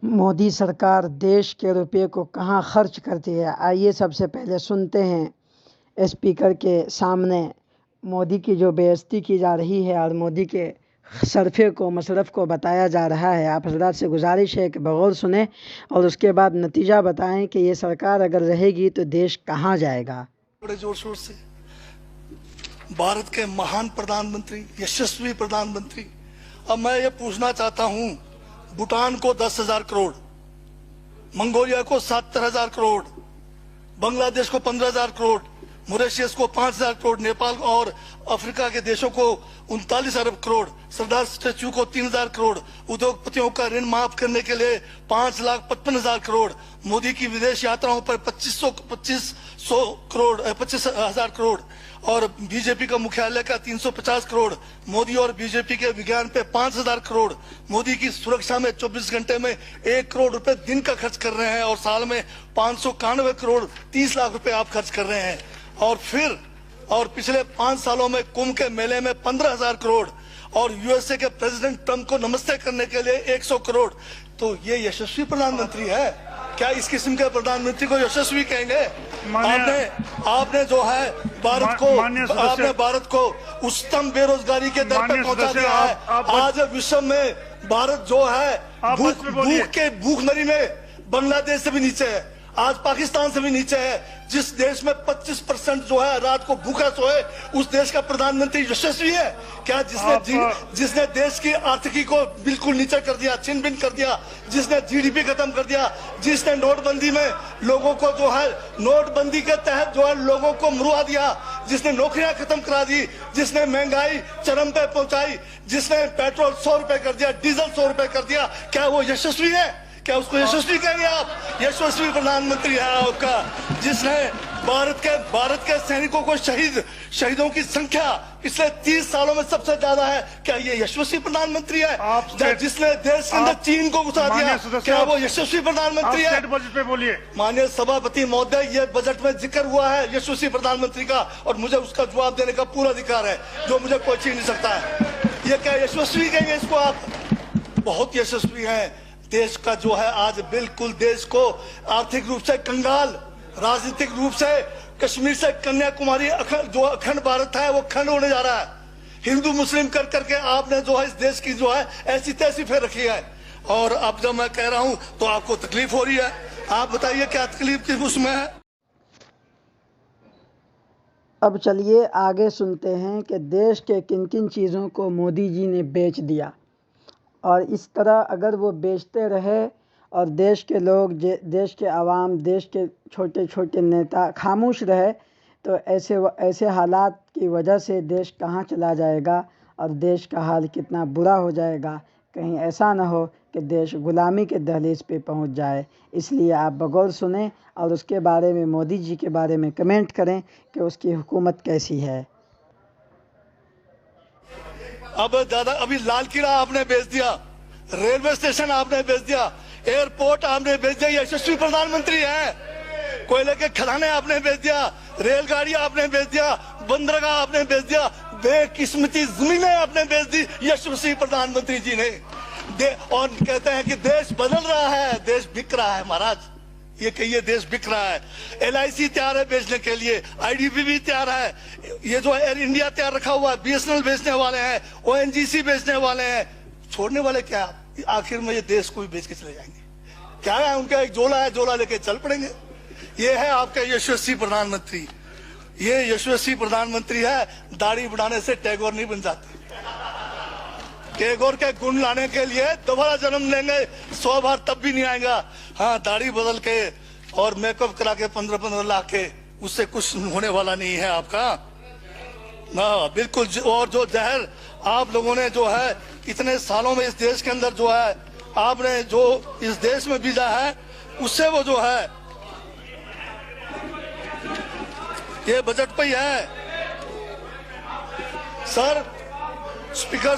मोदी सरकार देश के रुपये को कहाँ खर्च करती है। आइए सबसे पहले सुनते हैं स्पीकर के सामने मोदी की जो बेइज्जती की जा रही है और मोदी के सरफे को मशरफ को बताया जा रहा है। आप हजरात से गुजारिश है कि बगौर सुने और उसके बाद नतीजा बताएं कि ये सरकार अगर रहेगी तो देश कहाँ जाएगा। बड़े जोर शोर से भारत के महान प्रधानमंत्री, यशस्वी प्रधानमंत्री, अब मैं ये पूछना चाहता हूं, भूटान को 10,000 करोड़, मंगोलिया को 70,000 करोड़, बांग्लादेश को 15,000 करोड़, मॉरिशस को 5,000 करोड़, नेपाल और अफ्रीका के देशों को 39 अरब करोड़, सरदार स्टैच्यू को 3,000 करोड़, उद्योगपतियों का ऋण माफ करने के लिए 5,55,000 करोड़, मोदी की विदेश यात्राओं पर 25,000 करोड़ और बीजेपी का मुख्यालय का 350 करोड़, मोदी और बीजेपी के विज्ञान पे 5,000 करोड़, मोदी की सुरक्षा में 24 घंटे में 1 करोड़ रुपए दिन का खर्च कर रहे हैं और साल में 591 करोड़ 30 लाख रुपए आप खर्च कर रहे हैं। और पिछले 5 सालों में कुंभ के मेले में 15,000 करोड़ और यूएसए के प्रेसिडेंट ट्रंप को नमस्ते करने के लिए 100 करोड़। तो ये यशस्वी प्रधानमंत्री है क्या? इस किस्म के प्रधानमंत्री को यशस्वी कहेंगे? आपने जो है भारत को उच्चतम बेरोजगारी के दर पर पहुंचा दिया है। आज विश्व में भारत जो है भूखमरी में बांग्लादेश से भी नीचे है, आज पाकिस्तान से भी नीचे है। जिस देश में 25% जो है रात को भूखा सोए, उस देश का प्रधानमंत्री यशस्वी है क्या? जिसने देश की आर्थिकी को बिल्कुल नीचे कर दिया, छिन भिन कर दिया, जिसने जीडीपी खत्म कर दिया, जिसने नोटबंदी में लोगों को जो है नोटबंदी के तहत जो है लोगों को मरवा दिया, जिसने नौकरियां खत्म करा दी, जिसने महंगाई चरम पे पहुंचाई, जिसने पेट्रोल 100 रुपए कर दिया, डीजल 100 रुपए कर दिया, क्या वो यशस्वी है? क्या उसको यशस्वी कहेंगे आप? यशस्वी प्रधानमंत्री है आपका, जिसने भारत के सैनिकों को शहीदों की संख्या पिछले 30 सालों में सबसे ज्यादा है। क्या ये यशस्वी प्रधानमंत्री है? जिसने देश के अंदर चीन को घुसा दिया, क्या वो यशस्वी प्रधानमंत्री है? बजट पे बोलिए। माननीय सभापति महोदय, ये बजट में जिक्र हुआ है यशस्वी प्रधानमंत्री का और मुझे उसका जवाब देने का पूरा अधिकार है, जो मुझे कोई छीन नहीं सकता है। ये क्या यशस्वी कहेंगे इसको आप? बहुत यशस्वी है। देश का जो है आज बिल्कुल देश को आर्थिक रूप से कंगाल, राजनीतिक रूप से कश्मीर से कन्याकुमारी जो अखंड भारत है वो खंड होने जा रहा है। हिंदू मुस्लिम कर करके आपने जो है इस देश की जो है ऐसी तैसी फेर रखी है। और अब जब मैं कह रहा हूं तो आपको तकलीफ हो रही है। आप बताइए क्या तकलीफ किस उसमें है? अब चलिए आगे सुनते हैं कि देश के किन किन चीज़ों को मोदी जी ने बेच दिया और इस तरह अगर वो बेचते रहे और देश के लोग, देश के आवाम, देश के छोटे छोटे नेता खामोश रहे तो ऐसे हालात की वजह से देश कहाँ चला जाएगा और देश का हाल कितना बुरा हो जाएगा। कहीं ऐसा ना हो कि देश गुलामी के दहलीज पे पहुंच जाए। इसलिए आप बगौर सुने और उसके बारे में, मोदी जी के बारे में कमेंट करें कि उसकी हुकूमत कैसी है। अभी लाल किला आपने बेच दिया, रेलवे स्टेशन आपने बेच दिया, एयरपोर्ट आपने बेच दिया। यशस्वी प्रधानमंत्री है। कोयले के खदाने आपने बेच दिया, रेलगाड़ी आपने बेच दिया, बंदरगाह आपने बेच दिया, बेकिस्मती जमीनें आपने बेच दी यशस्वी प्रधानमंत्री जी ने। और कहते हैं कि देश बदल रहा है, देश बिक रहा है। महाराज, ये कहिए देश बिक रहा है। LIC तैयार है बेचने के लिए, IDB भी तैयार है, ये जो एयर इंडिया तैयार रखा हुआ है, BSNL बेचने वाले हैं, ONGC बेचने वाले हैं। छोड़ने वाले क्या? आखिर में ये देश को भी बेच के चले जाएंगे। क्या है उनका? एक झोला है, झोला लेके चल पड़ेंगे। ये है आपका यशस्वी प्रधानमंत्री। ये यशस्वी प्रधानमंत्री है। दाढ़ी बढ़ाने से टैगोर नहीं बन जाते। टैगोर के गुण लाने के लिए दोबारा जन्म लेंगे 100 बार, तब भी नहीं आएगा। हाँ, दाढ़ी बदल के और मेकअप करा के 15-15 लाख के, उससे कुछ होने वाला नहीं है आपका। हाँ बिल्कुल। और जो जहर आप लोगों ने जो है इतने सालों में इस देश के अंदर जो है आपने जो इस देश में बीजा है, उससे वो जो है ये बजट पे ही है। सर, स्पीकर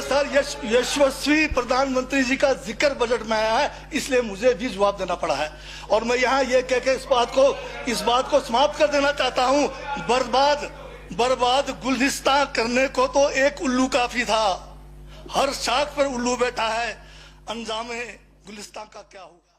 सर, यशस्वी प्रधानमंत्री जी का जिक्र बजट में आया है, इसलिए मुझे भी जवाब देना पड़ा है। और मैं यहाँ ये कह के इस बात को समाप्त कर देना चाहता हूँ। बर्बाद गुलदस्ता करने को तो एक उल्लू काफी था। हर शाख पर उल्लू बैठा है, अंजामे गुलिस्तान का क्या होगा।